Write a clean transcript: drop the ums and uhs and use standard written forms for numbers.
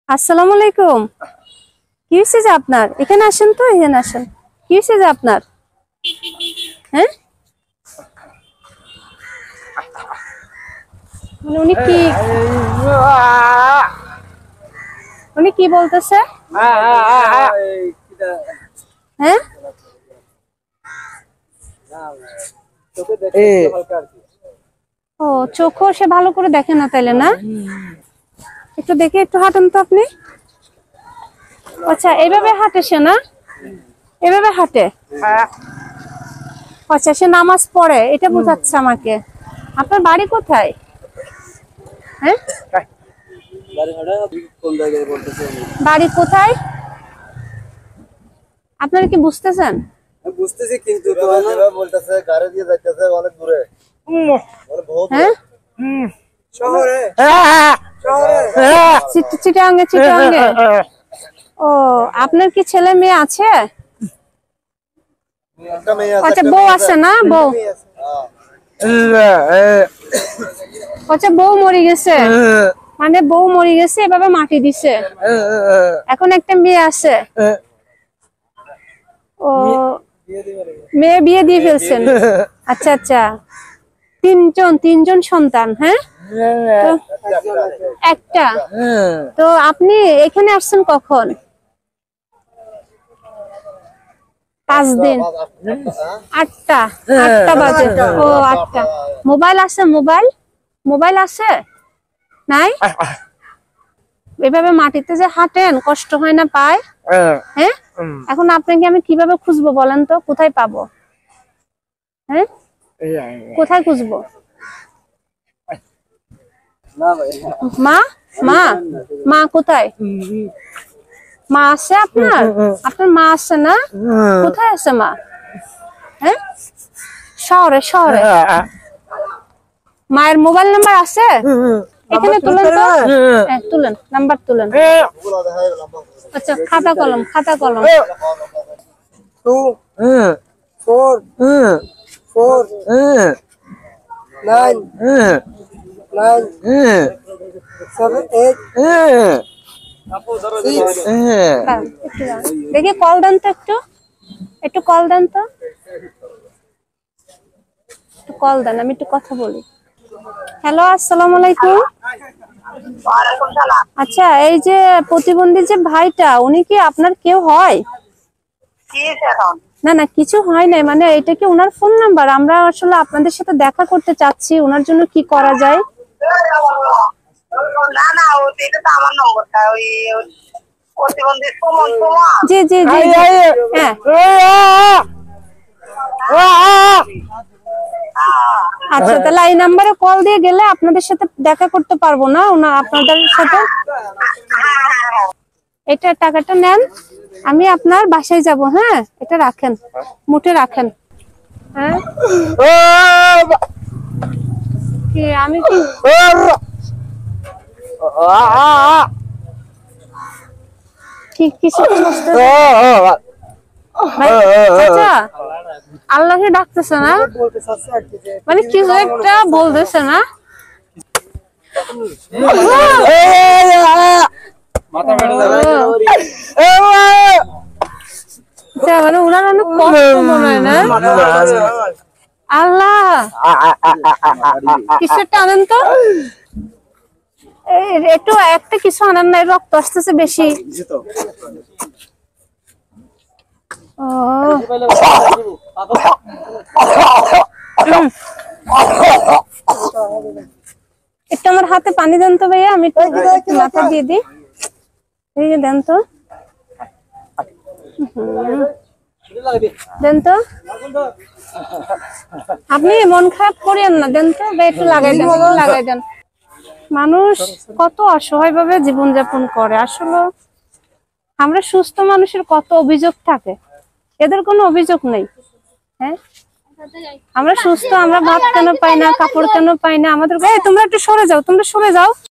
আসসালামু আলাইকুম। কি হয়েছে যে আপনার? এখানে আসেন তো, এখানে আসেন। কি হয়েছে যে আপনার? হ্যাঁ, মানে উনি কি বলতেছে? হ্যাঁ, ও চোখও সে ভালো করে দেখে না তাইলে না? একটু দেখে, একটু হাঁটেন তো আপনি। আচ্ছা, এইভাবে হাঁটে সে না? এভাবে হাঁটে? আচ্ছা, সে নামাজ পড়ে, এটা বোঝাচ্ছে আমাকে। আপনার বাড়ি কোথায়? হ্যাঁ, বাড়ি কোথায় আপনারা কি বুঝতেছেন? বুঝতেছি কিন্তু বলতেছে গাড়ি দিয়ে যাইতেছে অনেক দূরে। হ্যাঁ, শহরে চিটাগাঙ্গে। ও, আপনার কি ছেলে মেয়ে আছে? একটা মেয়ে আছে। আচ্ছা, বউ আছে না? বউ, আচ্ছা, বউ মরে গেছে, মানে বউ মরে গেছে, এভাবে মাটি দিছে। এখন একটা মেয়ে আছে। ও, মেয়ে বিয়ে দিয়ে ফেলছেন? আচ্ছা আচ্ছা, তিনজন সন্তান। হ্যাঁ, তো একটা। তো আপনি এখানে আসছেন কখন? 5 দিন। 8টা বাজে। ও, 8টা। মোবাইল আছে? মোবাইল আছে? নাই? এভাবে মাটিতে যে হাঁটেন, কষ্ট হয় না পায়? হ্যাঁ, এখন আপনাকে আমি কিভাবে খুঁজবো বলেন তো? কোথায় পাবো? হ্যাঁ, কোথায় খুঁজবো? মা কোথায়? মা আছে আপনার? আপনার মা আছে না? কোথায় আছে মা? হ্যাঁ, শহরে। মায়ের মোবাইল নাম্বার আছে? এখানে তুলেন তো। হ্যাঁ, তুলেন, নাম্বার তুলেন। আচ্ছা, খাতা কলম। 2 4 4 9 9 7 8 দেখি, কল দেন তো, একটু কল দেন তো, একটু কল দেন, আমি একটু কথা বলি। হ্যালো, আসসালামু আলাইকুম। আচ্ছা, এই যে প্রতিবন্ধী যে ভাইটা, উনি কি আপনার কেউ হয়? না, কিছু হয় নাই, মানে এটা কি ওনার ফোন নাম্বার? আমরা আসলে আপনাদের সাথে দেখা করতে চাচ্ছি, ওনার জন্য কি করা যায়? জি। হ্যাঁ, আচ্ছা, তাহলে এই নাম্বারে কল দিয়ে গেলে আপনাদের সাথে দেখা করতে পারবো না আপনাদের সাথে? এটা টাকাটা নেন, আমি আপনার বাসায় যাব। হ্যাঁ, এটা রাখেন, মুঠে রাখেন। হ্যাঁ, আমি কি কিছু আচ্ছা, আল্লাহকে ডাকতেছে না, মানে কিছু একটা বলতেছে না? মানে ওনার অনেক কষ্ট মনে হয় না? আল্লাহ, কিছু একটা আনেন তো, একটু একটা কিছু আনেন না, রক্ত আসতেছে বেশি। একটু আমার হাতে পানি দেন তো ভাইয়া, আমি একটু মাথা দিয়ে দিই। এই যে দেন তো, আপনি মন খারাপ করেন না, দেন তো, একটু লাগাই দেন। মানুষ কত অসহায় ভাবে জীবনযাপন করে। আসলে আমরা সুস্থ মানুষের কত অভিযোগ থাকে, এদের কোনো অভিযোগ নেই। হ্যাঁ, আমরা সুস্থ, আমরা ভাত কেন পাই না, কাপড় কেন পাই না? আমাদের তোমরা একটু সরে যাও।